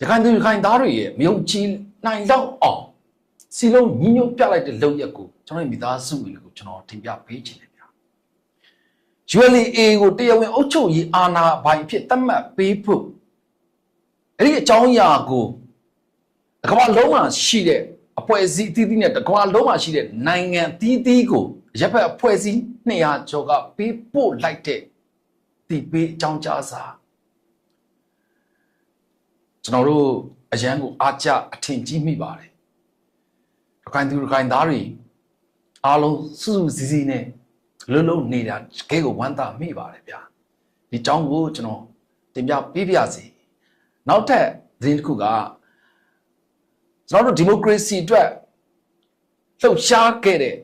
ခိုင်သူခိုင်သားတွေရဲ့မြုပ်ကြီးနိုင်တော့အောင်စီလုံးညီညွတ်ပြလိုက်တဲ့လုပ်ရက်ကိုကျွန်တော်မိသားစုဝင်တွေကိုကျွန်တော်တင်ပြပေးချင်တယ်ဗျာ ULA ကိုတရားဝင်အုပ်ချုပ်ရေးအာဏာပိုင်အဖြစ်သတ်မှတ်ပေးဖို့အဲ့ဒီအကြောင်းအရာကိုတကမ္ဘာလုံးမှာရှိတဲ့အဖွဲ့အစည်းအသီးသီးနဲ့တကမ္ဘာလုံးမှာရှိတဲ့နိုင်ငံအသီးသီးကိုရပ်ဘက်အဖွဲ့အစည်း200ကျော်ကပေးပို့လိုက်တဲ့ဒီပေးအကြောင်းကြားစာကျွန်တော်တို့အရန်ကိုအားကျအထင်ကြီးမိပါတယ်ရခိုင်သူရခိုင်သားတွေအားလုံးစုစုစည်းစည်းနဲ့လုံးနေတာတကယ်ကိုဝမ်းသာမိပါတယ်ဗျာဒီအကြောင်းကိုကျွန်တော်တင်ပြပေးပြစီနောက်ထပ်သတင်းတစ်ခုကကျွန်တော်တို့ဒီမိုကရေစီအတွက်လှုပ်ရှားခဲ့တဲ့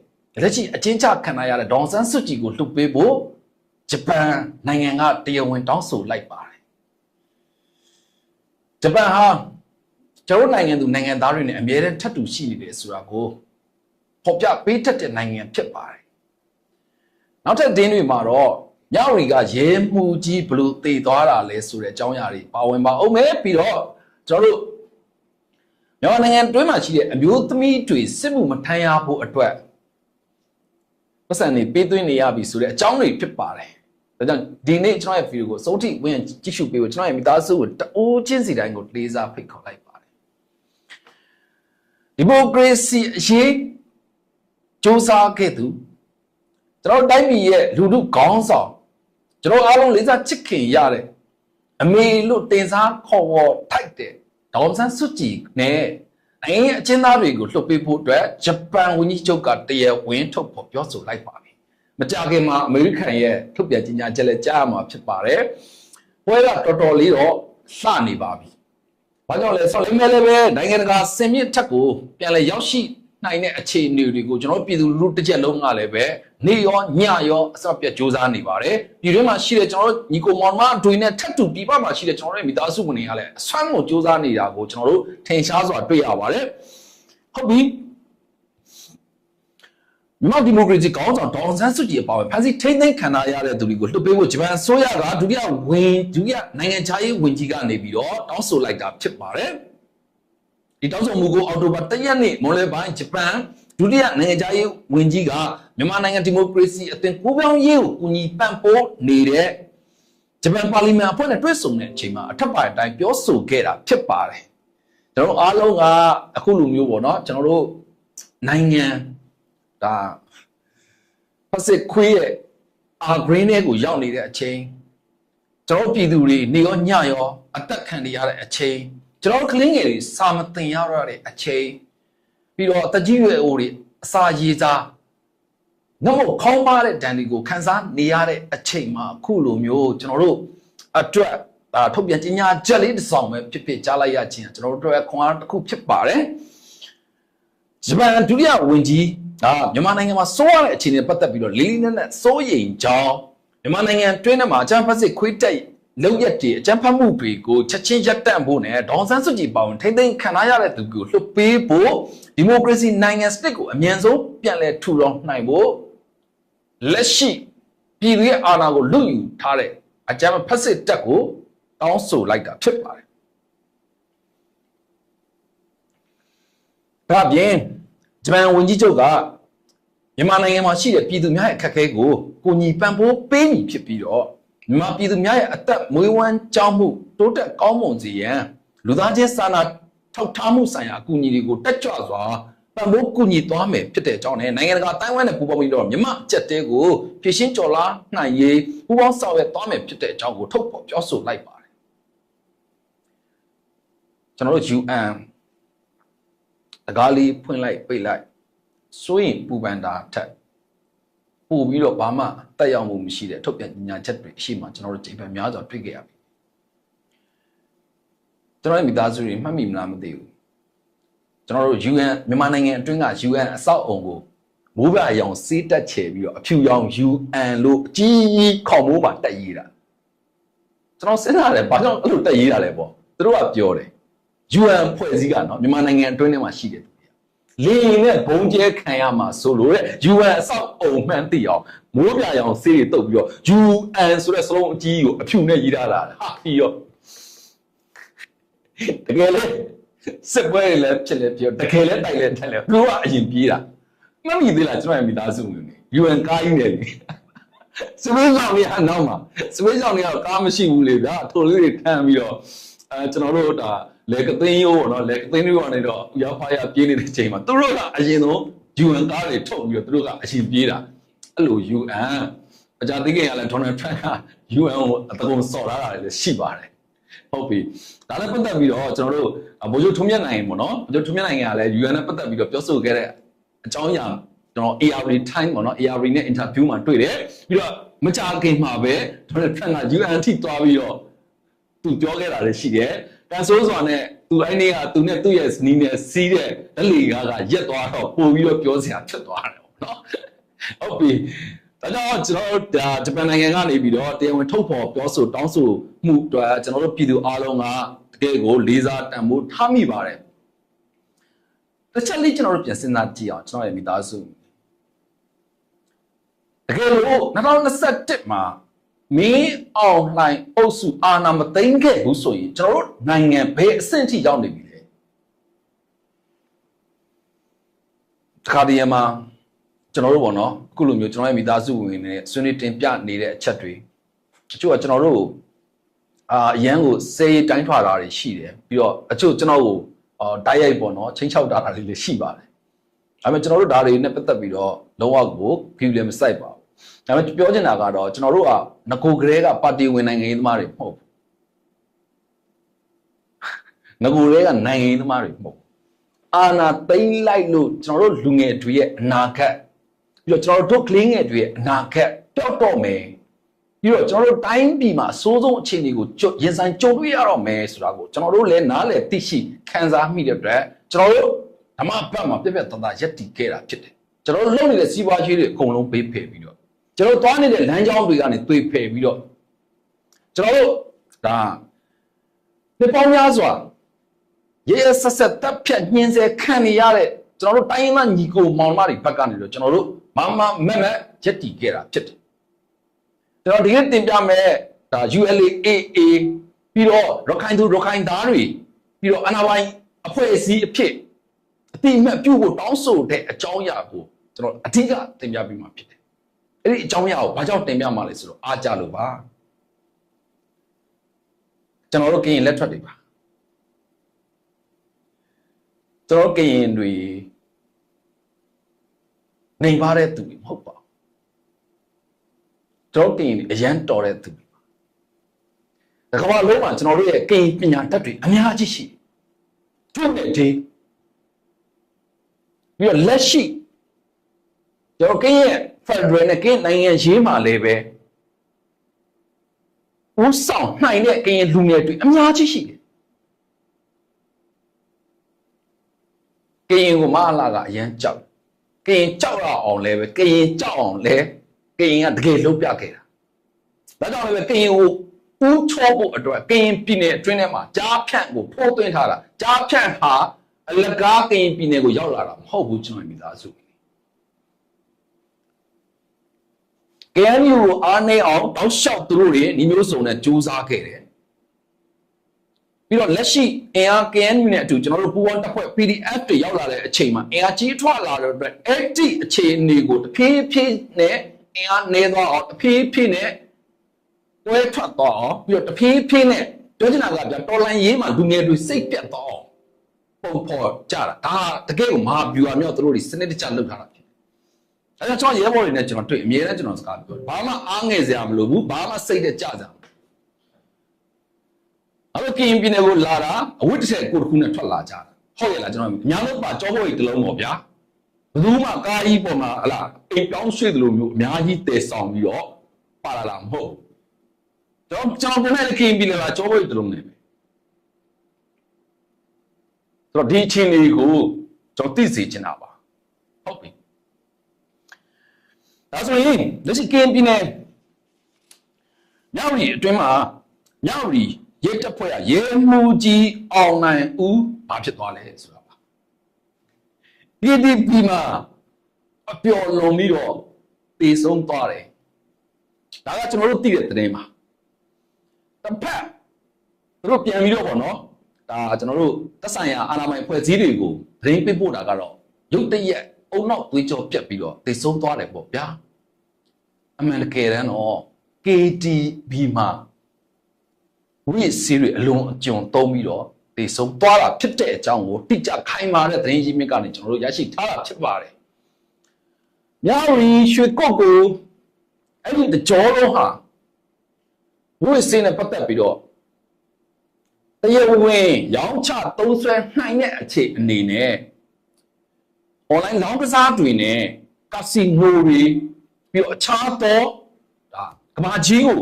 လက်ရှိအကျဉ်းချခံရတဲ့ဒေါ်စန်းစုကြည်ကိုလှုပ်ပေးဖို့ဂျပန်နိုင်ငံကတရားဝင်တောင်းဆိုလိုက်ပါတယ်ဂျပန်ဟာကျွန်တော်နိုင်ငံသူနိုင်ငံသားတွေနဲ့အမြဲတမ်းထပ်တူရှိနေတယ်ဆိုတာကိုဖော်ပြပေးတတ်တဲ့နိုင်ငံဖြစ်ပါတယ်နောက်ထပ်တင်းတွေမှာတော့ညဝရီကရဲမှုကြီးဘလို့တည်သွားတာလဲဆိုတဲ့အကြောင်းအရာတွေပါဝင်ပါအောင်မယ်ပြီးတော့ကျွန်တော်တို့မြန်မာနိုင်ငံတွင်းမှာရှိတဲ့အမျိုးသမီးတွေစစ်မှုမထမ်းရဖို့အတွက်ပတ်စံနေပေးသွင်းနေရပြီဆိုတဲ့အကြောင်းတွေဖြစ်ပါတယ်ဒါကြောင့်ဒီနေ့ကျွန်တော်ရဲ့ဗီဒီယိုကိုစုံထိဝင်ကြည့်ရှုပေးဖို့ကျွန်တော်ရဲ့မိသားစုကိုတအိုးချင်းစီတိုင်းကိုလေးစားဖိတ်ခေါ်လိုက်ပါတယ်ဒီမိုကရေစီအရေးစ조사ခဲ့သူကျွန်တော်တိုင်းပြည်ရဲ့လူထုခေါင်းဆောင်ကျွန်တော်အားလုံးလေးစားချစ်ခင်ရတဲ့အမေလို့တင်စားခေါ်ဝေါ်ထိုက်တဲ့ဒေါ်စန်းစုကြည်နဲ့နိုင်ငံရဲ့အကျဉ်းသားတွေကိုလှုပ်ပေးဖို့အတွက်ဂျပန်ဝန်ကြီးချုပ်ကတရားဝင်ထုတ်ဖော်ပြောဆိုလိုက်ပါပြီမကြခင်မှာအမေရိကန်ရဲ့ထုတ်ပြန်ကြေညာချက်လည်းကြားရမှာဖြစ်ပါတယ်ပွဲကတော်တော်လေးတော့လှနေပါပြီဘာကြောင့်လဲဆိုတော့လည်းပဲနိုင်ငံတကာစင်မြင့်ထက်ကိုပြန်လဲရောက်ရှိနိုင်တဲ့အခြေအနေတွေကိုကျွန်တော်ပြည်သူလူထုတစ်ချက်လုံးကလည်းပဲနေရောညရောအစပြတ်စ조사နေပါတယ်ပြည်တွင်းမှာရှိတဲ့ကျွန်တော်တို့ညီကိုမောင်မတွေနဲ့ထပ်တူပြည်ပမှာရှိတဲ့ကျွန်တော်တို့မိသားစုဝင်တွေကလည်းအဆွမ်းကိုစ조사နေတာကိုကျွန်တော်တို့ထင်ရှားစွာတွေ့ရပါတယ်ဟုတ်ပြီမြန်မာဒီမိုကရေစီခေါင်းဆောင်ဒေါ်စန်းစုကြည်အပါအဝင်ဖန်စီထိမ့်သိမ်းခံရတဲ့သူတွေကိုလှုပ်ပေးဖို့ဂျပန်အစိုးရကဒုတိယနိုင်ငံခြားရေးဝန်ကြီးကနေပြီးတော့တောင်းဆိုလိုက်တာဖြစ်ပါတယ်ဒီတောင်းဆိုမှုကိုအောက်တိုဘာ1ရက်နေ့မွန်လယ်ပိုင်းဂျပန်ဒုတိယနိုင်ငံခြားရေးဝန်ကြီးကမြန်မာနိုင်ငံဒီမိုကရေစီအသွင်ကူးပြောင်းရေးကိုကူညီပံ့ပိုးနေတဲ့ဂျပန်ပါလီမန်အဖွဲ့နဲ့တွေ့ဆုံတဲ့အချိန်မှာအထက်ပါအတိုင်းပြောဆိုခဲ့တာဖြစ်ပါတယ်ကျွန်တော်အားလုံးကအခုလိုမျိုးပေါ့နော်ကျွန်တော်တို့နိုင်ငံဒါပတ်စစ်ခွေးရဲ့အာဂရင်းတွေကိုရောက်နေတဲ့အချိန်ကျွန်တော်ပြည်သူတွေနေရောညရောအသက်ခံနေရတဲ့အချိန်ကျွန်တော်ကလင်းငယ်တွေစာမသင်ရတော့တဲ့အချိန်ပြီးတော့တကြီးရွယ်အိုတွေအစာရေစားငတ်မခေါင်းပါတဲ့ဒဏ်တွေကိုခန်းစားနေရတဲ့အချိန်မှာအခုလိုမျိုးကျွန်တော်တို့အတွက်ထုတ်ပြန်ကြေညာချက်လေးတစ်စောင်ပဲဖြစ်ဖြစ်ကြားလိုက်ရခြင်းကျွန်တော်တို့အတွက်ခွန်အားတစ်ခုဖြစ်ပါတယ်ဂျပန်ဒုတိယဝန်ကြီးမြန်မာနိုင်ငံမှာစိုးရတဲ့အခြေအနေပတ်သက်ပြီးတော့လေးလေးနက်နက်စိုးရိမ်ကြောင်းမြန်မာနိုင်ငံတွင်းထဲမှာအကြမ်းဖက်စစ်ခွေးတက်လုံရက်တွေအကြမ်းဖက်မှုတွေကိုချက်ချင်းရပ်တန့်ဖို့နဲ့ဒေါ်စန်းစုကြည်ပေါင်းထိမ့်သိမ်းခံရတဲ့သူကိုလှုပ်ပေးဖို့ဒီမိုကရေစီနိုင်ငံစနစ်ကိုအမြန်ဆုံးပြန်လည်ထူထောင်နိုင်ဖို့လက်ရှိပြည်သူရဲ့အာဏာကိုလွတ်ယူထားတဲ့အကြမ်းဖက်စစ်တပ်ကိုတောင်းဆိုလိုက်တာဖြစ်ပါတယ်ဒါပြင်ဂျပန်ဝန်ကြီးချုပ်ကမြန်မာနိုင်ငံမှာရှိတဲ့ပြည်သူများရဲ့အခက်အခဲကိုကိုညီပံ့ပိုးပေးမည်ဖြစ်ပြီးတော့မြန်မာပြည်သူများရဲ့အသက်မွေးဝမ်းကြောင်းမှုတိုးတက်ကောင်းမွန်စေရန်လူသားချင်းစာနာထောက်ထားမှုဆိုင်ရာအကူအညီတွေကိုတက်ကြွစွာပံ့ပိုးကူညီသွားမယ်ဖြစ်တဲ့အကြောင်းနဲ့နိုင်ငံတကာတိုင်းဝမ်နဲ့ပူးပေါင်းပြီးတော့မြန်မာအကျက်တဲကိုဖြည့်ရှင်းကျော်လာနိုင်ရေးပူးပေါင်းဆောင်ရွက်သွားမယ်ဖြစ်တဲ့အကြောင်းကိုထုတ်ဖော်ပြောဆိုလိုက်ပါတယ်ကျွန်တော်တို့ UN တကားလေးဖွင့်လိုက်ပိတ်လိုက်စိုးရင်ပူပန်တာထက်ပို့ပြီးတော့ဘာမှတက်ရောက်မှုမရှိတဲ့ထုတ်ပြန်ညာချက်တွေရှိမှကျွန်တော်တို့ချိန်ပန်များစွာတွေ့ခဲ့ရပြီကျွန်တော်ရဲ့မိသားစုတွေမှတ်မိမလားမသိဘူးကျွန်တော်တို့ UN မြန်မာနိုင်ငံအတွင်းက UN အဆောက်အုံကိုမိုးပြအယောင်စေးတက်ချေပြီးတော့အဖြူရောင် UN လို့အကြီးခေါင်မိုးပါတက်ရေးတာကျွန်တော်စဉ်းစားတယ်ဘာကြောင့်အဲ့လိုတက်ရေးတာလဲပေါ့သူတို့ကပြောတယ် UN ဖွဲ့စည်းကနော်မြန်မာနိုင်ငံအတွင်းထဲမှာရှိတယ်လင်းနဲ့ဘုံကျဲခံရမှာဆိုလို့တဲ့ UN အဆောက်အုံမှန်းသိအောင်မိုးပြရောင်ဆေးတွေတုပ်ပြီးတော့ UN ဆိုတဲ့စလုံးအကြီးကိုအဖြူနဲ့ရေးထားတာဟာပြီးတော့ တကယ်လေစစ်ပွဲတွေလည်းဖြစ်လေပြောတကယ်လည်းတိုက်လည်းထိုက်လေသူကအရင်ပြေးတာမမိသေးလားကျွန်တော်ရဲ့မိသားစုဝင်နေ UN ကားကြီးနေလေစပင်းဆောင်တွေကနောက်မှာစပင်းဆောင်တွေကကားမရှိဘူးလေဗျာထိုလေးတွေထမ်းပြီးတော့ကျွန်တော်တို့ဒါလေကသိန်းရိုးပေါ့နော်လေကသိန်းရိုးကနေတော့ရောက်ဖားရပြေးနေတဲ့ချိန်မှာသူတို့ကအရင်ဆုံး UN ကားတွေထုတ်ပြီးတော့သူတို့ကအရင်ပြေးတာအဲ့လို UN အကြသိခင်ကလည်း Donald Trump က UN ကိုအတကုံစော်လာတာလည်းရှိပါတယ်ဟုတ်ပြီဒါလည်းပတ်သက်ပြီးတော့ကျွန်တော်တို့ဗိုလ်ချုပ်ထွန်းမြတ်နိုင်ပေါ့နော်ဗိုလ်ချုပ်ထွန်းမြတ်နိုင်ကလည်း UN နဲ့ပတ်သက်ပြီးတော့ပြောဆိုခဲ့တဲ့အကြောင်းအရာကျွန်တော် ARD time ပေါ့နော် ARD နဲ့ interview မှာတွေ့တယ်ပြီးတော့မကြာခင်မှာပဲ Donald Trump က UN ထိသွားပြီးတော့သူပြောခဲ့တာလည်းရှိတယ်ကန်ဆိုးစွာနဲ့သူအဲ့နေ့ကသူနဲ့သူ့ရဲ့ဇနီးနဲ့စီးတဲ့လက်လီကားကရက်သွားတော့ပို့ပြီးတော့ပြောစရာဖြစ်သွားတယ်ပေါ့နော်ဟုတ်ပြီဒါကြောင့်ကျွန်တော်တို့ဂျပန်နိုင်ငံကနေပြီးတော့တရားဝင်ထုတ်ဖော်ပြောဆိုတောင်းဆိုမှုအတွက်ကျွန်တော်တို့ပြည်သူအားလုံးကတကယ်ကိုလေးစားတန်ဖိုးထားမိပါတယ်တစ်ချက်လေးကျွန်တော်တို့ပြန်စဉ်းစားကြည့်အောင်ကျွန်တော်ရဲ့မိသားစုတကယ်လို့2021မှာမင်းအောင်လှိုင်အုပ်စုအာဏာမသိမ်းခဲ့ဘူးဆိုရင်ကျွန်တော်တို့နိုင်ငံဘယ်အဆင့်ထိရောက်နေပြီလဲတခါတည်းမှာကျွန်တော်တို့ပေါ့နော်အခုလိုမျိုးကျွန်တော်ရဲ့မိသားစုဝင်တွေဆွေးနွေးတင်ပြနေတဲ့အချက်တွေအချို့ကကျွန်တော်တို့အရန်ကိုစေးတိုင်းထွာတာတွေရှိတယ်ပြီးတော့အချို့ကျွန်တော်ကိုတိုက်ရိုက်ပေါ့နော်ချင်းချောက်တာတွေလည်းရှိပါတယ်ဒါပေမဲ့ကျွန်တော်တို့ဒါတွေနဲ့ပတ်သက်ပြီးတော့လုံးဝကိုဂရုလည်းမစိုက်ပါဘူးဒါပေမဲ့ပြောချင်တာကတော့ကျွန်တော်တို့ကငကိုကလေးကပါတီဝင်နိုင်ငံရေးသမားတွေမဟုတ်ဘူးငကိုကလေးကနိုင်ငံရေးသမားတွေမဟုတ်ဘူးအာဏာသိမ်းလိုက်လို့ကျွန်တော်တို့လူငယ်တွေရဲ့အနာဂတ်ပြီးတော့ကျွန်တော်တို့ကလေးငယ်တွေရဲ့အနာဂတ်ပျောက်တော့မယ်ပြီးတော့ကျွန်တော်တို့တိုင်းပြည်မှာအဆိုးဆုံးအခြေအနေကိုရင်ဆိုင်ကြုံတွေ့ရတော့မယ်ဆိုတာကိုကျွန်တော်တို့လည်းနားလည်သိရှိခံစားမိတဲ့အတွက်ကျွန်တော်တို့ဓမ္မဘက်မှာပြက်ပြက်သားသားရက်တည်ခဲ့တာဖြစ်တယ်ကျွန်တော်တို့လုပ်နေတဲ့စီးပွားရေးတွေအကုန်လုံးပေးဖယ်ပြီးတော့ကျွန်တော်တို့သွားနေတဲ့လမ်းကြောင်းတွေကနေသွေးဖယ်ပြီးတော့ကျွန်တော်တို့ဒါဒီပေါင်းများစွာရဲဆက်ဆက်တပ်ဖြတ်ညှင်းဆဲခံနေရတဲ့ကျွန်တော်တို့တိုင်းရင်းသားညီကိုမောင်မတွေဘက်ကနေတော့ကျွန်တော်တို့မမမက်ရက်တည်ခဲ့တာဖြစ်တယ်ကျွန်တော်ဒီနေ့တင်ပြမယ်ဒါ ULA-AA ပြီးတော့ရခိုင်သူရခိုင်သားတွေပြီးတော့အနာပိုင်းအဖွဲ့အစည်းအဖြစ်အတိအမှတ်ပြုဖို့တောင်းဆိုတဲ့အကြောင်းအရာကိုကျွန်တော်အဓိကတင်ပြပေးမှာဖြစ်တယ်အဲ့ဒီအကြောင်းအရာကိုဘာကြောင့်တင်ပြမှာလဲဆိုတော့အားကြလို့ပါကျွန်တော်တို့ကရင်လက်ထွက်တွေပါကျွန်တော်ကရင်တွေနေပါတဲ့သူတွေမဟုတ်ပါဘူးကျွန်တော်ကရင်အရန်တော်တဲ့သူတွေပါဒါကမ္ဘာလုံးမှာကျွန်တော်တို့ရဲ့ကရင်ပညာတတ်တွေအများကြီးရှိကျွတ်တဲ့ဒီပြီးတော့လက်ရှိကျွန်တော်ကရင်ဖက်ဒရယ်နဲ့ကရင်နိုင်ငံရေးမှာလည်းပဲဦးဆောင်နိုင်တဲ့ကရင်လူငယ်တွေအများကြီးရှိတယ်ကရင်ကိုမအလာကအရန်ကြောက်ကရင်ကြောက်ရအောင်လဲပဲကရင်ကြောက်အောင်လဲကရင်ကတကယ်လုံးပြခဲ့တာဒါကြောင့်လည်းကရင်ကိုဦးချောဖို့အတွက်ကရင်ပြည်နယ်အတွင်းထဲမှာကြားဖြန့်ကိုဖိုးသွင်းထားတာကြားဖြန့်ဟာအလကားကရင်ပြည်နယ်ကိုရောက်လာတာမဟုတ်ဘူးကျွန်တော်မိသားစုKNU ကိုအားနေအောင်တောက်လျှောက်သူတို့တွေဒီမျိုးစုံနဲ့စူးစမ်းခဲ့တယ်ပြီးတော့လက်ရှိအင်အား KNU နဲ့အတူကျွန်တော်တို့ပူးပေါင်းတပ်ဖွဲ့ PDF တွေရောက်လာတဲ့အချိန်မှာအင်အားကြီးထွားလာတဲ့အတွက်အဲ့ဒီအခြေအနေကိုတဖြည်းဖြည်းနဲ့အင်အားနေသွားအောင်တဖြည်းဖြည်းနဲ့တွဲထွက်သွားအောင်ပြီးတော့တဖြည်းဖြည်းနဲ့ပြောချင်တာကဗျာတော်လိုင်းရေးမှာလူငယ်တွေစိတ်ပြတ်သွားအောင်ပုံဖော်ကြတာဒါတကယ်ကိုမဟာဗျူဟာမျိုးသူတို့တွေစနစ်တကျလုပ်ထားတာဖြစ်တယ်အဲဒါကြောင့်ရဲဘော်တွေနဲ့ကျွန်တော်တွေ့အမြဲတမ်းကျွန်တော်စကားပြောဘာမှအားငယ်စရာမလိုဘူးဘာမှစိတ်နဲ့ကြစရာအဲ့လိုကရင်ပြည်နယ်ကိုလာတာအဝတ်တစ်ထည်ကိုတစ်ခုနဲ့ထွက်လာကြတာဟုတ်ရဲ့လားကျွန်တော်အများဆုံးပါကြောဘော်ကြီးတစ်လုံးပေါ့ဗျာဘယ်သူမှကားကြီးပေါ်မှာဟလာအိမ်ပြောင်းရွှေ့တယ်လို့မျိုးအများကြီးတည်ဆောင်ပြီးတော့ပါလာမဟုတ်ကျွန်တော်နဲ့ကရင်ပြည်နယ်ကကြောဘော်ကြီးတစ်လုံးနဲ့ပဲဆိုတော့ဒီအချင်းလေးကိုကျွန်တော်သိစေချင်တာပါဟုတ်ပြီဒါဆိုရင်လက်ရှိကရင်ပြည်နယ်မြောက်ရီအတွင်းမှာမြောက်ရီရဲတပ်ဖွဲ့ကရဲမှုကြီးအောင်နိုင်ဦးဘာဖြစ်သွားလဲဆိုတာပါဒီမှာအပျော်လွန်ပြီးတော့တေဆုံးသွားတယ်ဒါကကျွန်တော်တို့သိတဲ့သတင်းပါတစ်ဖက်သူတို့ပြန်ပြီးတော့ပေါ့နော်တ ဒါကျွန်တော်တို့သက်ဆိုင်ရာအာဏာပိုင်ဖွဲ့စည်းတွေကိုသတင်းပေးပို့တာကတော့ရုတ်တရက်အုံနောက်သွေးကြောပြက်ပြီးတော့တိတ်ဆုံးသွားတယ်ပေါ့ဗျာအမှန်တကယ်တမ်းတော့ KTB မှာဝိစီရီအလုံးအကျုံသုံးပြီးတော့တိတ်ဆုံးသွားတာဖြစ်တဲ့အကြောင်းကိုတိကျခိုင်မာတဲ့သတင်းရင်းမြစ်ကနေကျွန်တော်တို့ရရှိထားတာဖြစ်ပါတယ်မြရီရွှေကုတ်ကိုအဲ့ဒီတကြောလုံးဟာဝိစီနဲ့ပတ်သက်ပြီးတော့တရားဝင်ရောင်းချသုံးစွဲနိုင်တဲ့အခြေအနေနဲ့ online လောင်းကစားတွေနဲ့ကက်စီနိုတွေပြီးတော့အခြားသောဒါကမ္ဘာကြီးကို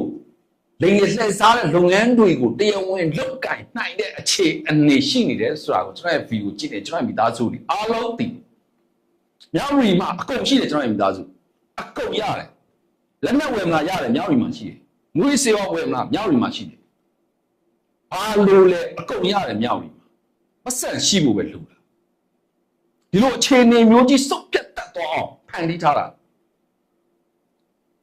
လိမ်လည်လှည့်စားတဲ့လုပ်ငန်းတွေကိုတရားဝင်လုပ်ကိုင်နိုင်တဲ့အခြေအနေရှိနေတယ်ဆိုတာကိုကျွန်တော်ရဲ့ view ကိုကြည့်နေကျွန်တော်ရဲ့မိသားစုတွေအားလုံးသိမြောက်ရီမှာအကုန်ရှိတယ်ကျွန်တော်ရဲ့မိသားစုအကုန်ရတယ်လက်နက်ဝယ်မလားရတယ်မြောက်ရီမှာရှိတယ်ငွေစေဝဝယ်မလားမြောက်ရီမှာရှိတယ်အားလို့လဲအကုန်ရတယ်မြောက်ရီမှာပတ်စံရှိဖို့ပဲလိုတာဒီလိုအခြေအနေမျိုးကြီးစုပ်ပြတ်တတ်တော့အောင်ဖန်တီးထားတာ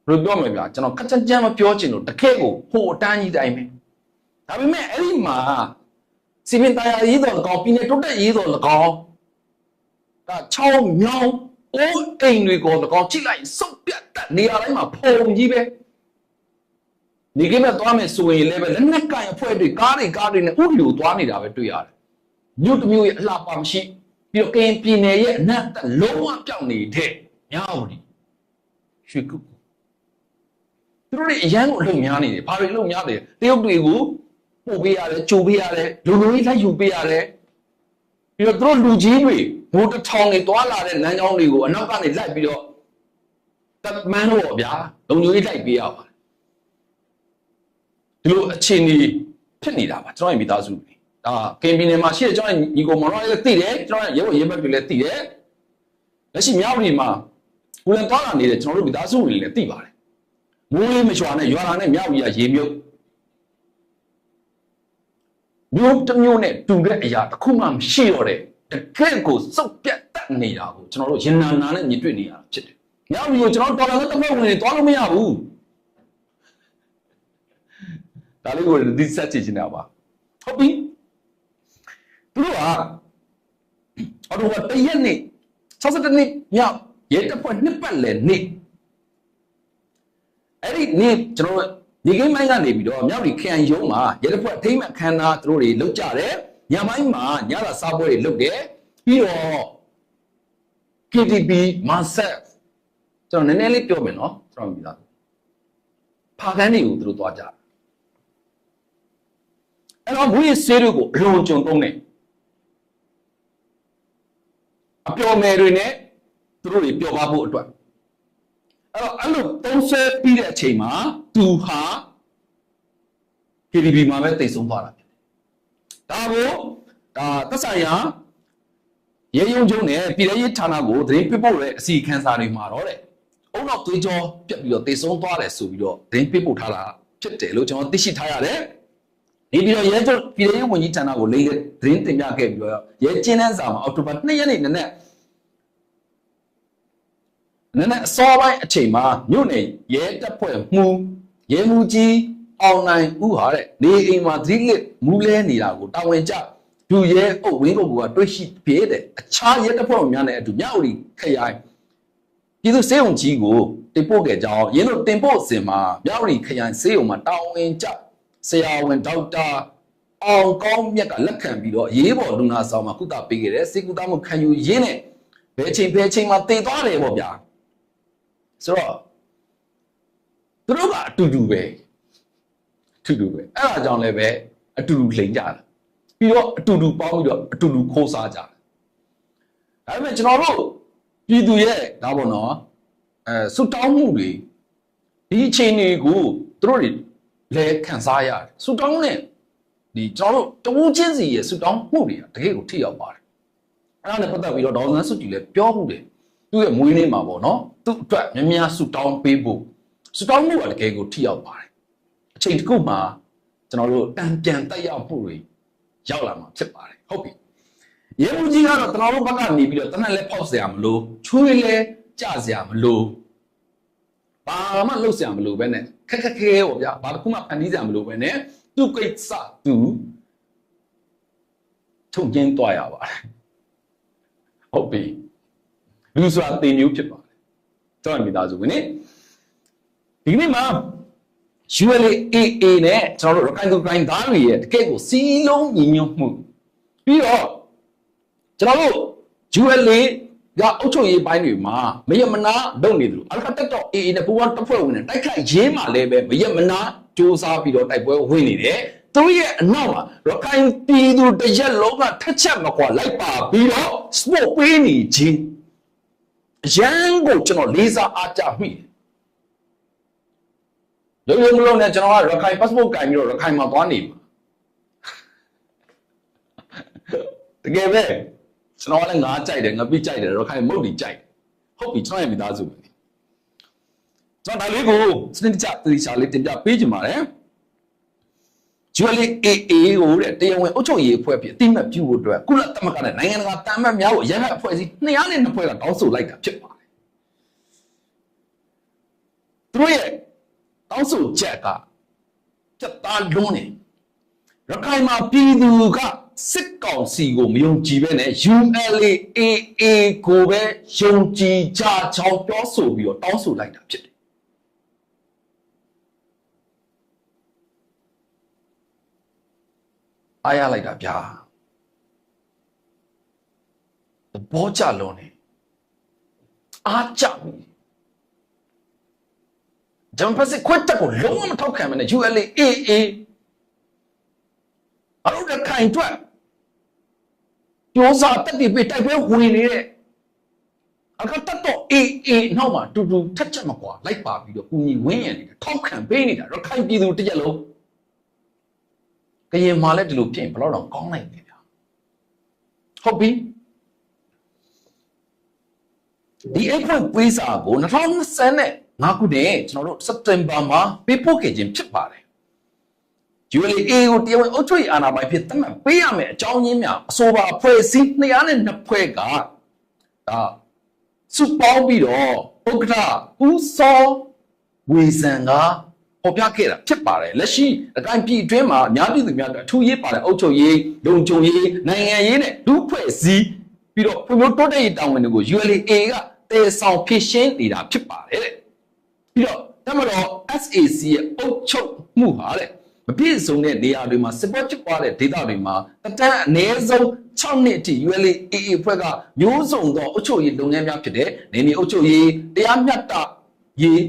ဘယ်လိုပြောမလဲဗျာကျွန်တော်ခက်ကြမ်းမပြောချင်လို့တခဲကိုဟိုအတန်းကြီးတိုင်းပဲဒါပေမဲ့အဲ့ဒီမှာစီမင်းတရားရေးတော်၎င်းပြည်နယ်တိုးတက်ရေးတော်၎င်းဒါချောင်းမြောင်းအိုးအိမ်တွေကို၎င်းကြည့်လိုက်စုပ်ပြတ်တတ်နေရာတိုင်းမှာဖုံကြီးပဲဒီကိမဲ့သွားမယ်ဆိုရင်လည်းပဲလက်နက်ကင်အဖွဲ့တွေကားတွေနဲ့ဥပဒေကိုသွားနေတာပဲတွေ့ရတယ်မြို့တစ်မြို့ရဲ့အလှပမရှိပြီးတော့ကရင်ပြည်နယ်ရဲ့အနက်သက်လုံးဝပြောင်းနေတဲ့မြောက်ဦးရွှေကုသူတို့တွေအရန်ကိုအလုပ်များနေတယ်ဘာတွေအလုပ်များတယ်တရုတ်တွေကိုပို့ပေးရတယ်ကြိုပေးရတယ်လူလူကြီးလိုက်ယူပေးရတယ်ပြီးတော့သူတို့လူကြီးတွေဘိုးတစ်ထောင်တွေတွာလာတဲ့လမ်းကြောင်းတွေကိုအနောက်ကနေလိုက်ပြီးတော့တပ်မန်းတော့ဗျာလုံလူကြီးလိုက်ပေးရပါတယ်ဒီလိုအခြေအနေဖြစ်နေတာပါကျွန်တော်ရဲ့မိသားစုတွေဒါကင်ပြည်နယ်မှာရှိတဲ့ကျွန်တော်ညီကိုမောင်တို့လည်းသိတယ်ကျွန်တော်ရဲ့ရဲဘက်တွေလည်းသိတယ်လက်ရှိမြောက်ပြည်မှာကိုယ်လည်းတွာလာနေတဲ့ကျွန်တော်တို့မိသားစုတွေလည်းသိပါတယ်မိုးလေးမရွာနဲ့ရွာလာနဲ့မြောက်ပြည်ကရေမြုပ်မြို့တစ်မြို့နဲ့တူတဲ့အရာတစ်ခုမှမရှိတော့တဲ့တကယ့်ကိုစုပ်ပြတ်တတ်နေတာကိုကျွန်တော်တို့ရင်နာနာနဲ့မြင်တွေ့နေရတာဖြစ်တယ်မြောက်ပြည်ကိုကျွန်တော်တော်လာတဲ့တမက်ဝင်တွေတွားလို့မရဘူးဒါလေးကိုဒီစက်ချင်နေတာပါဟုတ်ပြီသူတို့ကအော်တော့တရက်နေ့62နှစ်မြောက်ရဲတပ်ဖွဲ့နှစ်ပတ်လည်နေ့အဲ့ဒီနေ့ကျွန်တော်ဒီကိန်းမိုင်းကနေပြီးတော့မြောက်ဒီခရိုင်ရုံးမှာရဲတပ်ဖွဲ့အထိမ်းအမှတ်ခမ်းနားသူတို့တွေလုပ်ကြတယ်ညပိုင်းမှာညစာစားပွဲတွေလုပ်တယ်ပြီးတော့ KTB မာဆက်ကျွန်တော်နည်းနည်းလေးပြောမယ်နော်ကျွန်တော်မြင်တာဖာခန်းတွေကိုသူတို့သွားကြတယ်အဲ့တော့မွေးဆေးတွေကိုအလုံးကျုံသုံးတယ်အပျော်မယ်တွေနဲ့သူတို့တွေပျော်ပါဖို့အတွက်အဲ့လိုသုံးဆွဲပြီးတဲ့အချိန်မှာသူဟာ KTB မှာပဲတိတ်ဆုံးသွားတာဖြစ်တယ်ဒါကိုဒါသက်ဆိုင်ရာရဲရုံးချုပ်နဲ့ပြည်ထောင်စုဌာနကိုသတင်းပေးပို့တဲ့အစီအခံစာတွေမှာတော့တဲ့အုံနောက်သွေးကြောပြက်ပြီးတော့တိတ်ဆုံးသွားတယ်ဆိုပြီးတော့သတင်းပေးပို့ထားတာဖြစ်တယ်လို့ကျွန်တော်သိရှိထားရတယ်ဒီပြီးတော့ရဲချုပ်ပြည်ထောင်စုဝန်ကြီးဌာနကိုလေးသတင်းတင်ပြခဲ့ပြီးတော့ရဲကျင်းတဲ့စာမှာအောက်တိုဘာ2ရက်နေ့နက်အစောပိုင်းအချိန်မှာမြို့နယ်ရဲတပ်ဖွဲ့မှုရဲမှုကြီးအောင်နိုင်ဦးဟာတဲ့နေအိမ်မှာသတိလစ်မူးလဲနေတာကိုတာဝန်ကျဒူရဲအုပ်ဝင်းကုတ်ကတွေ့ရှိဖြစ်တဲ့အခြားရဲတပ်ဖွဲ့ဝင်များနဲ့အတူမြောက်ဦးခရိုင်ပြည်သူစေုံကြီးကိုတင်ပို့ခဲ့ကြောင်းရင်းတို့တင်ပို့စဉ်မှာမြောက်ဦးခရိုင်စေုံမှာတာဝန်ကျဆရာဝန်ဒေါက်တာအောင်ကောင်းမြတ်ကလက်ခံပြီးတော့ရေးပေါ်လူနာဆောင်မှာကုသပေးခဲ့တဲ့စေကူသားမှုခံယူရင်းနဲ့ဘယ်ချိန်မှာတည်သွားတယ်ပေါ့ဗျာဆိုတော့သူတို့ကအတူတူပဲအဲ့ဒါကြောင့်လည်းပဲအတူတူလိန်ကြတာပြီးတော့အတူတူပေါင်းပြီးတော့အတူတူခိုးစားကြတယ်ဒါပေမဲ့ကျွန်တော်တို့ပြည်သူရဲ့ဒါပေါ့နော်စွတ်တောင်းမှုတွေဒီအချိန်တွေကိုသူတို့တွေလည်းခံစားရတယ်စွတ်တောင်းနဲ့ဒီကျွန်တော်တို့တဝူးချင်းစီရဲ့စွတ်တောင်းမှုတွေကတကယ်ကိုထိရောက်ပါတယ်အဲ့ဒါနဲ့ပတ်သက်ပြီးတော့ဒေါ်စန်းစုကြည်လည်းပြောမှုတယ်သူ့ရဲ့မွေးနေ့မှာပေါ့နော်သူ့အတွက်များများစွတ်တောင်းပေးဖို့စွတ်တောင်းမှုကတကယ်ကိုထိရောက်ပါတယ်အချိန်တစ်ခုမှာကျွန်တော်တို့တန်ပြန်တက်ရောက်မှုတွေရောက်လာမှာဖြစ်ပါတယ်ဟုတ်ပြီရဲမှုကြီးကတော့ကျွန်တော်တို့ဘက်ကနေပြီးတော့တနက်လဲဖောက်เสียမလို့ချွေးလဲကြเสียမလို့ဘာမှလှုပ်เสียမလို့ပဲနဲ့ခက်ခဲပေါ့ဗျာဘာတစ်ခုမှဖန်တီးเสียမလို့ပဲနဲ့သူ့ကိစ္စသူ ထုတ်ကျင်းသွားရပါတယ်ဟုတ်ပြီလူဆိုတာတင်မျိုးဖြစ်ပါတယ်ကျွန်တော်မိသားစုဝင်နေဒီနေ့မှာ ULA AA နဲ့ကျွန်တော်တို့ရခိုင်သူတိုင်းသားတွေရဲ့တကယ့်ကိုစီးလုံးညီညွတ်မှုပြီးတော့ကျွန်တော်တို့ ULA ကအုပ်ချုပ်ရေးပိုင်းတွေမှာမရမနာလုပ်နေတယ်လို့အလကတက်တော့ AA နဲ့ပူးပေါင်းတပ်ဖွဲ့ဝင်တွေတိုက်ခိုက်ရေးမှလည်းပဲမရမနာစူးစမ်းပြီးတော့တိုက်ပွဲဝင်နေတယ်သူရဲ့အနောက်မှာရခိုင်ပြည်သူတရက်လုံးကထက်ချက်မကွာလိုက်ပါပြီးတော့ sport ပေးနေခြင်းရန်ကိုကျွန်တော်လေးစားအားကြမိတယ်လုံးလုံးနဲ့ကျွန်တော်ကရခိုင် passport ကင်ပြီးတော့ရခိုင်မှာသွားနေမှာတကယ်ပဲကျွန်တော်လည်းငါကြိုက်တယ်ငါပြကြိုက်တယ်ရခိုင်မုတ်တီကြိုက်ဟုတ်ပြီကျွန်တော်ရဲ့မိသားစုပဲကျွန်တော်ဒါလေးကိုစနစ်တကျသတိချလေးတင်ပြပေးကြပါမယ်ULA AA ကိုတဲ့တရားဝင်အုပ်ချုပ်ရေးအဖွဲ့ဖြစ်အတိမတ်ပြုဖို့အတွက်ကုလသမဂ္ဂနဲ့နိုင်ငံတကာတန်မတ်များကိုရဟတ်အဖွဲ့အစည်း202ဖွဲ့ကတောင်းဆိုလိုက်တာဖြစ်ပါတယ်သူတို့ရဲ့တောင်းဆိုချက်ကစက်သားလုံးနေရခိုင်မှာပြည်သူကစစ်ကောင်စီကိုမယုံကြည်ပဲနဲ့ ULA AA ကိုပဲယုံကြည်ကြချောင်းပြောဆိုပြီးတော့တောင်းဆိုလိုက်တာဖြစ်တယ်အားရလိုက်တာဗျာဘောကြလုံးနေအားကြပြီဂျမ်ပတ်စစ်ခွတ်တက်ကိုလုံးဝမထောက်ခံမနဲ့ ULA AA အရုပ်တစ်ခိုင်အတွက်ပြောစားတက်ပြီးတိုက်ပွဲဝင်နေတဲ့အခါတက်တော့ AA နောက်မှာတူတူထက်ချက်မကွာလိုက်ပါပြီးတော့ကုညီဝင်းရနေတာထောက်ခံပေးနေတာရခိုင်ပြည်သူတစ်ရက်လုံးကရင်မှာလည်းဒီလိုဖြစ်ရင်ဘယ်တော့တော့ကောင်းနိုင်လဲဗျာဟုတ်ပြီဒီအိတ်ဖွင့်ပေးစာကို2025ခုနှစ်ကျွန်တော်တို့စက်တင်ဘာမှာပေးပို့ခဲ့ခြင်းဖြစ်ပါတယ် ULA ကိုတရားဝင်အုပ်ချုပ်ရေးအာဏာပိုင်ဖြစ်သတ်မှတ်ပေးရမယ်အကြောင်းရင်းများအဆိုပါအဖွဲ့အစည်း202ဖွဲ့ကဒါစုပေါင်းပြီးတော့ဥက္ကဋ္ဌဦးစောဝေဆန်ကဟောပြခဲ့တာဖြစ်ပါတယ်လက်ရှိအတိုင်းပြည်အတွင်းမှာအများပြည်သူများအထူးရေးပါတဲ့အုပ်ချုပ်ရေးလုံခြုံရေးနိုင်ငံရေးနဲ့လူဖွဲ့စည်းပြီးတော့ဖွံ့ဖြိုးတိုးတက်ရေးတာဝန်တွေကို ULA ကတည်ဆောင်ဖြည့်ရှင်းနေတာဖြစ်ပါတယ်တဲ့ပြီးတော့တမတော် SAC ရဲ့အုပ်ချုပ်မှုဟာတဲ့မပြည့်စုံတဲ့နေရာတွေမှာစစ်ပွဲဖြစ်ပွားတဲ့ဒေသတွေမှာတတန်းအနည်းဆုံး6နှစ်အထိ ULA AA ဖွဲ့ကမျိုးစုံသောအုပ်ချုပ်ရေးလုပ်ငန်းများဖြစ်တဲ့နေမြေအုပ်ချုပ်ရေးတရားမျှတရေး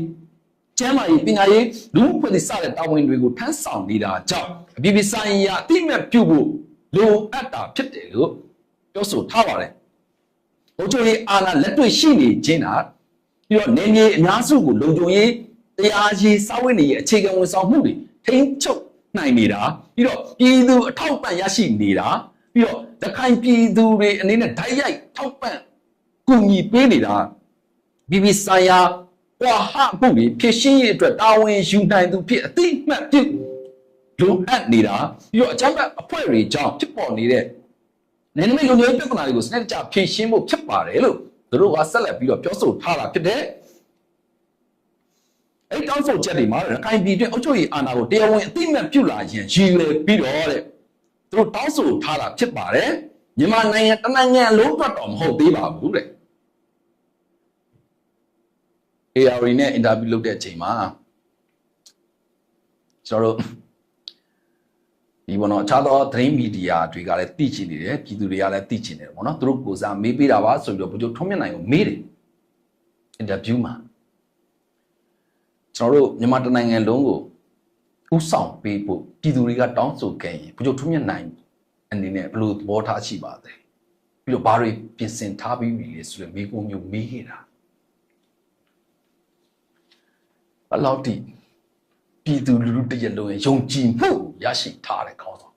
ကျန်းမာရေးပညာရေးလူမှုဖွဲ့စည်းစတဲ့တာဝန်တွေကိုထမ်းဆောင်နေတာကြောင့်အပြည်ပြည်ဆိုင်ရာအတိအမှတ်ပြုဖို့လိုအပ်တာဖြစ်တယ်လို့ပြောဆိုထားပါတယ်။အုပ်ချုပ်ရေးအာဏာလက်တွေ့ရှိနေခြင်းတာပြီးတော့နေမြေအများစုကိုလုံခြုံရေးတရားရေးစာဝတ်နေရေးအခြေခံဝန်ဆောင်မှုတွေထိန်းချုပ်နိုင်နေတာပြီးတော့ပြည်သူအထောက်ပံ့ရရှိနေတာပြီးတော့တခိုင်ပြည်သူတွေအနေနဲ့ဓာတ်ရိုက်ထောက်ပံ့ကူညီပေးနေတာပြည်ပြည်ဆိုင်ရာကွာဟမှုတွေဖြစ်ရှင်းရေးအတွက်တာဝန်ယူနိုင်သူဖြစ်အသိမှတ်ပြုလိုအပ်နေတာပြီးတော့အကြမ်းဖက်အဖွဲ့တွေကြောင့်ဖြစ်ပေါ်နေတဲ့နယ်နိမိတ်လုံခြုံရေးပြဿနာတွေကိုစနစ်တကျဖြေရှင်းဖို့ဖြစ်ပါတယ်လို့သူတို့ကဆက်လက်ပြီးတော့ပြောဆိုထားတာဖြစ်တယ်အဲ့တောင်းဆိုချက်တွေမှာရခိုင်ပြည်တွင်းအုပ်ချုပ်ရေးအာဏာကိုတရားဝင်အသိအမှတ်ပြုလာရင်ရည်ရွယ်ပြီးတော့တဲ့သူတို့တောင်းဆိုထားတာဖြစ်ပါတယ်မြန်မာနိုင်ငံတနိုင်ငံလုံးအတွက်တော့မဟုတ်သေးပါဘူးတဲ့ AR နဲ့အင်တာဗျူးလုပ်တဲ့အချိန်မှာကျွန်တော်တို့ဒီဘောနော်အခြားသောသတင်းမီဒီယာတွေကလည်းသိချင်နေတယ်ပြည်သူတွေကလည်းသိချင်တယ်ပေါ့နော်သူတို့ကိုစားမေးပေးတာပါဆိုပြီးတော့ဗိုလ်ချုပ်ထွန်းမြတ်နိုင်ကိုမေးတယ်အင်တာဗျူးမှာကျွန်တော်တို့မြန်မာတနိုင်ငံလုံးကိုဥဆောင်ပေးဖို့ပြည်သူတွေကတောင်းဆိုခဲ့ရင်ဗိုလ်ချုပ်ထွန်းမြတ်နိုင်အနေနဲ့ဘယ်လိုသဘောထားရှိပါသလဲပြီးတော့ဘာတွေပြင်ဆင်ထားပြီးပြီလဲဆိုတဲ့မေးခွန်းမျိုးမေးခဲ့တာဘယ်လောက်ထိပြည်သူလူထုတရက်လုံးယုံကြည်မှုရရှိထားတဲ့ခေါင်းဆောင်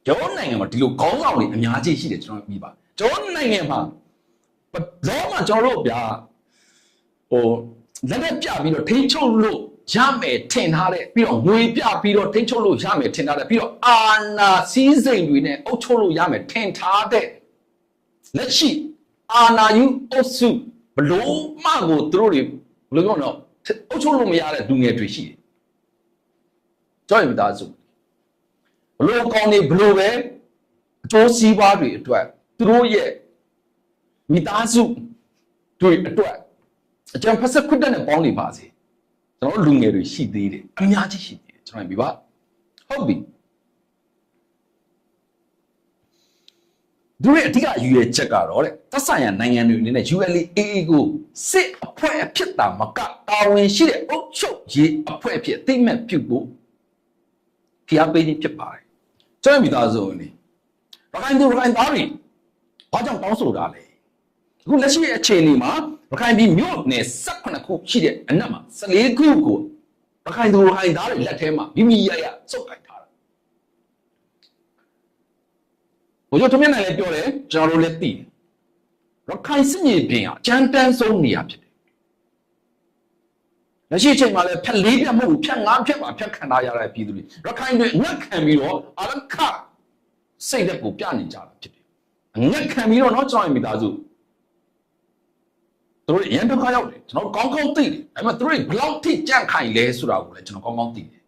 ကျွန်တော်နိုင်ငံမှာဒီလိုခေါင်းဆောင်တွေအများကြီးရှိတယ်ကျွန်တော်ပြီးပါကျွန်တော်နိုင်ငံမှာတော့မှကျွန်တော်တို့ဗျာဟိုလက်နဲ့ပြပြီးတော့ထိန်းချုပ်လို့ရမယ်ထင်ထားတဲ့ပြီးတော့ငွေပြပြီးတော့ထိန်းချုပ်လို့ရမယ်ထင်ထားတဲ့ပြီးတော့အာဏာစည်းစိမ်တွေနဲ့အုပ်ချုပ်လို့ရမယ်ထင်ထားတဲ့လက်ရှိအာဏာယူအုပ်စုဘလို့မှကိုသူတို့တွေဘလို့ပြောတော့အုပ်ချုပ်လို့မရတဲ့လူငယ်တွေရှိတယ်ကြောက်ရမိသားစုဘလို့ကောင်းနေဘလို့ပဲ တိုးစီးပွားတွေအတွက်သူတို့ရဲ့မိသားစုတွေအတွက်အကြံဖက်ဆက်ခွတ်တဲ့နဲ့ပေါင်းနေပါစေကျွန်တော်လူငယ်တွေရှိသေးတယ်အများကြီးရှိသေးတယ်ကျွန်တော်ပြပါဟုတ်ပြီသူရဲ့အဓိကယူရဲ့ချက်ကတော့တဲ့သက်ဆိုင်ရာနိုင်ငံတွေအနေနဲ့ ULA ကိုစစ်အဖွဲ့အဖြစ်တာမကတာဝန်ရှိတဲ့အုပ်ချုပ်ရေးအဖွဲ့အဖြစ်အသိမှတ်ပြုဖို့ဖိအားပေးခြင်းဖြစ်ပါတယ်ကျွန်တော်မိသားစုဝင်တွေရခိုင်သူရခိုင်သားတွေဘာကြောင့်တောင်းဆိုတာလဲအခုလက်ရှိအခြေအနေမှာရခိုင်ပြည်မြို့နယ်18ခုရှိတဲ့အနက်မှာ14ခုကိုရခိုင်သူရခိုင်သားတွေလက်ထဲမှာမိမိရရစုပ်ကိုင်ထားတာဘိုးတို့ထမင်းနိုင်လည်းပြောတယ်ကျွန်တော်တို့လည်းသိတယ်ရခိုင်စစ်မြေပြင်အကြမ်းတမ်းဆုံးနေရာဖြစ်တယ်လက်ရှိအချိန်မှာလည်းဖြတ်4ဖြတ်မဟုတ်ဘူးဖြတ်5ဖြတ်ပါဖြတ်ခံထားရတဲ့ပြည်သူတွေရခိုင်တွေအငတ်ခံပြီးတော့အလခစိတ်သက်ကိုပြနေကြတာဖြစ်တယ်အငတ်ခံပြီးတော့ကျွန်တော်မိသားစုသူတို့ရန်ဒုက္ခရောက်တယ်ကျွန်တော်ကောင်းကောင်းသိတယ်ဒါပေမဲ့သူတို့ဘလောက်ထိကြန့်ခိုင်လဲဆိုတာကိုလည်းကျွန်တော်ကောင်းကောင်းသိတယ်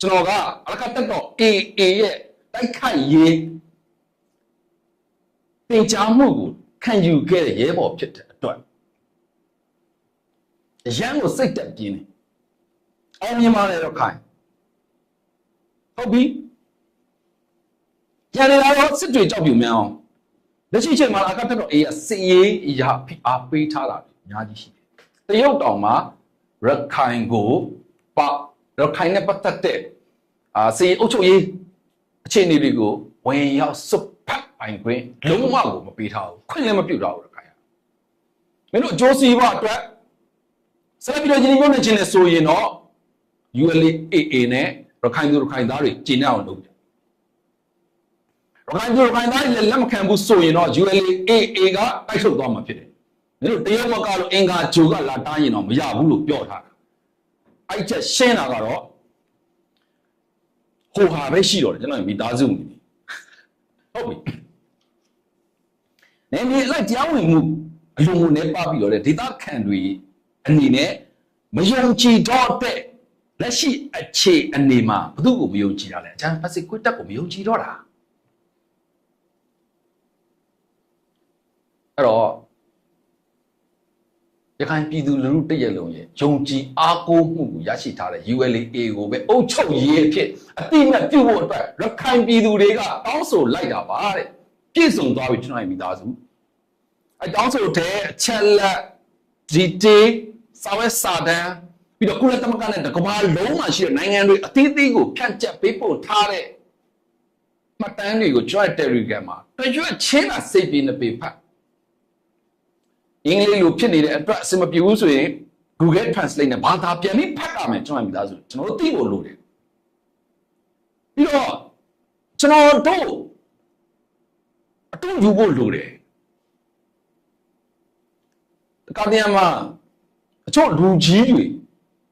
ကျွန်တော်ကအလကတက်တော့ AA ရဲ့တိုက်ခိုက်ရေးတင်ကြားမှုကိုခံယူခဲ့တဲ့ရဲဘော်ဖြစ်တဲ့အတွက်ရန်ကိုစိတ်တက်ပြင်းတယ်အောင်မြင်ပါလေတော့ခိုင်ဟုတ်ပြီရန်လာတော့စစ်တွေကြောက်ပြူများအောင်လက်ရှိချိန်မှာအကတက်တော့ AA စစ်ရေးအရာဖိအားပေးထားတာအများကြီးရှိတယ်တရုတ်တောင်မှာရခိုင်ကိုရခိုင်နဲ့ပတ်သက်တဲ့စစ်ရေးအုပ်ချုပ်ရေးအခြေအနေတွေကိုဝင်ရောက်စွတ်ဖက်ပိုင်ခွင့်လုံးဝကိုမပေးထားဘူးခွင့်လည်းမပြုထားဘူးရခိုင်မင်းတို့အကျိုးစီးပွားအတွက်ဆက်ပြီးတော့ယင်းမျိုးနဲ့ချင်းနဲ့ဆိုရင်တော့ ULA နဲ့ရခိုင်သူရခိုင်သားတွေကျင်းအောင်လုပ်တယ်ရခိုင်သူရခိုင်သားတွေလည်းလက်မခံဘူးဆိုရင်တော့ ULA ကတိုက်ထုတ်သွားမှာဖြစ်တယ်မင်းတို့တရုတ်ဘက်ကတော့အင်္ဂါဂျိုကလာတားရင်တော့မရဘူးလို့ပြောထားတာအဲ့ချက်ရှင်းတာကတော့ဟိုဟာပဲရှိတော့တယ်ကျွန်တော်မိသားစုနေဟုတ်ပြီနေမြေလိုက်တရားဝင်မှုအလုံးနဲ့ပတ်ပြီးတော့ဒေသခံတွေအနေနဲ့မယုံကြည်တော့တဲ့လက်ရှိအခြေအနေမှာဘယ်သူကိုမယုံကြည်တာလဲအချမ်းဖက်စစ်ကွတ်တက်ကိုမယုံကြည်တော့တာအဲ့တော့ရခိုင်ပြည်သူလူထုတရက်လုံးရဲ့ယုံကြည်အားကိုးမှုကိုရရှိထားတဲ့ ULA ကိုပဲအုပ်ချုပ်ရေးအဖြစ်အတိအမှတ်ပြုဖို့အတွက်ရခိုင်ပြည်သူတွေကတောင်းဆိုလိုက်တာပါတဲ့ပြည့်စုံသွားပြီကျွန်တော်မိသားစုအဲတောင်းဆိုတဲ့အချက်လက်ဒီတေးစာဝဲစာတမ်းပြီးတော့ကုလသမဂ္ဂနဲ့တကမ္ဘာလုံးမှာရှိတဲ့နိုင်ငံတွေအသီးသီးကိုဖြန့်ကျက်ပေးပို့ထားတဲ့မှတ်တမ်းတွေကိုကျွန်တော် Telegram မှာတွေ့ရချင်းတာစိတ်ပြင်းနေပေဖတ်အင်္ဂလိပ်လိုဖြစ်နေတဲ့အတွက်အဆင်မပြေဘူးဆိုရင် Google Translate နဲ့ဘာသာပြန်ပြီးဖတ်ရမယ်ကျွန်တော်မိသားစုကျွန်တော်တို့သိဖို့လိုတယ်ပြီးတော့ကျွန်တော်တို့အတူယူဖို့လိုတယ်ကာဒီယမ်မှာအချို့လူကြီးတွေ